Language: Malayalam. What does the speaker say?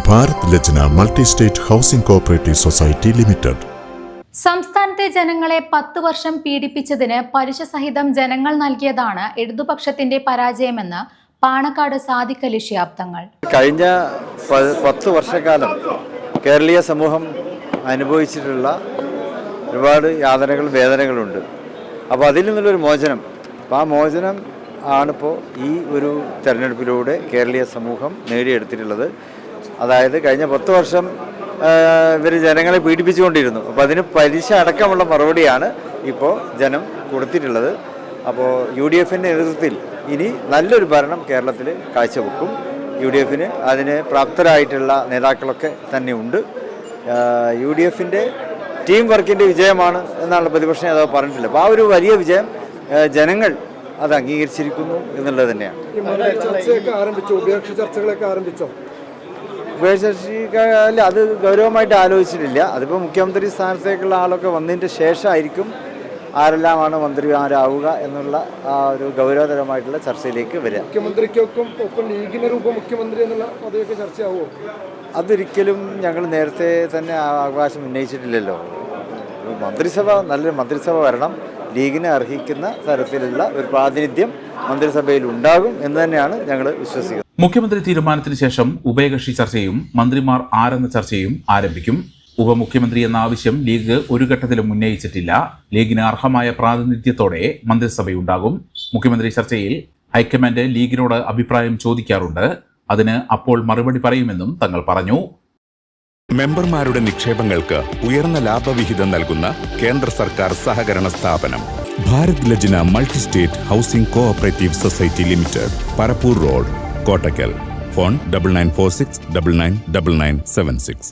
Bharat Lajna multi state housing cooperative society limited. സംസ്ഥാനത്തെ ജനങ്ങളെ 10 വർഷം പീഡിപ്പിച്ചതിന് പലിശ സഹിതം ജനങ്ങൾ നൽകിയതാണ് ഇടതുപക്ഷത്തിന്റെ പരാജയമെന്ന് പാണക്കാട് സാദിഖ് അലി ശിഹാബ് തങ്ങൾ. കഴിഞ്ഞ 10 വർഷക്കാലം കേരളീയ സമൂഹം അനുഭവിച്ചിട്ടുള്ള ഒരുപാട് യാതനകളും വേദനകളുണ്ട്. അപ്പോൾ അതിൽ നിന്നുള്ളൊരു മോചനം, അപ്പോൾ ആ മോചനം ആണിപ്പോൾ ഈ ഒരു തെരഞ്ഞെടുപ്പിലൂടെ കേരളീയ സമൂഹം നേടിയെടുത്തിട്ടുള്ളത്. അതായത് കഴിഞ്ഞ 10 വർഷം ഇവർ ജനങ്ങളെ പീഡിപ്പിച്ചുകൊണ്ടിരുന്നു. അപ്പോൾ അതിന് പലിശ അടക്കമുള്ള മറുപടിയാണ് ഇപ്പോൾ ജനം കൊടുത്തിട്ടുള്ളത്. അപ്പോൾ UDFിൻ്റെ നേതൃത്വത്തിൽ ഇനി നല്ലൊരു ഭരണം കേരളത്തിൽ കാഴ്ചവെക്കും. UDFന് അതിന് പ്രാപ്തരായിട്ടുള്ള നേതാക്കളൊക്കെ തന്നെ ഉണ്ട്. UDFിൻ്റെ ടീം വർക്കിൻ്റെ വിജയമാണ് എന്നാണ് പ്രതിപക്ഷ നേതാവ് പറഞ്ഞിട്ടില്ല. അപ്പോൾ ആ ഒരു വലിയ വിജയം ജനങ്ങൾ അത് അംഗീകരിച്ചിരിക്കുന്നു എന്നുള്ളത് തന്നെയാണ്. ഉപേക്ഷ അത് ഗൗരവമായിട്ട് ആലോചിച്ചിട്ടില്ല. അതിപ്പോൾ മുഖ്യമന്ത്രി സ്ഥാനത്തേക്കുള്ള ആളൊക്കെ വന്നതിൻ്റെ ശേഷമായിരിക്കും ആരെല്ലാമാണ് മന്ത്രിമാരാവുക എന്നുള്ള ആ ഒരു ഗൗരവതരമായിട്ടുള്ള ചർച്ചയിലേക്ക് വരിക. മുഖ്യമന്ത്രിക്കൊപ്പം ഒപ്പം ലീഗിന് ഉപമുഖ്യമന്ത്രി എന്നുള്ള പദവിയൊക്കെ ചർച്ചയാവുമോ? അതൊരിക്കലും ഞങ്ങൾ നേരത്തെ തന്നെ അവകാശം ഉന്നയിച്ചിട്ടില്ലല്ലോ. നല്ലൊരു മന്ത്രിസഭ വരണം. ലീഗിനെ അർഹിക്കുന്ന തരത്തിലുള്ള ഒരു പ്രാതിനിധ്യം മന്ത്രിസഭയിൽ ഉണ്ടാകും എന്ന് തന്നെയാണ് ഞങ്ങൾ വിശ്വസിക്കുന്നത്. മുഖ്യമന്ത്രി തീരുമാനത്തിന് ശേഷം ഉഭയകക്ഷി ചർച്ചയും മന്ത്രിമാർ ആരെന്ന ചർച്ചയും ആരംഭിക്കും. ഉപമുഖ്യമന്ത്രി എന്ന ആവശ്യം ലീഗ് ഒരു ഘട്ടത്തിലും ഉന്നയിച്ചിട്ടില്ല. ലീഗിന് അർഹമായ പ്രാതിനിധ്യത്തോടെ മന്ത്രിസഭയുണ്ടാകും. മുഖ്യമന്ത്രി ചർച്ചയിൽ ഹൈക്കമാൻഡ് ലീഗിനോട് അഭിപ്രായം ചോദിക്കാറുണ്ട്. അതിന് അപ്പോൾ മറുപടി പറയുമെന്നും തങ്ങൾ പറഞ്ഞു. മെമ്പർമാരുടെ നിക്ഷേപങ്ങൾക്ക് ഉയർന്ന ലാഭവിഹിതം നൽകുന്ന കേന്ദ്ര സർക്കാർ സഹകരണ സ്ഥാപനം Bharat Lajna multi state housing cooperative society limited, Parappur road, Kottakkal. Phone 9946999976.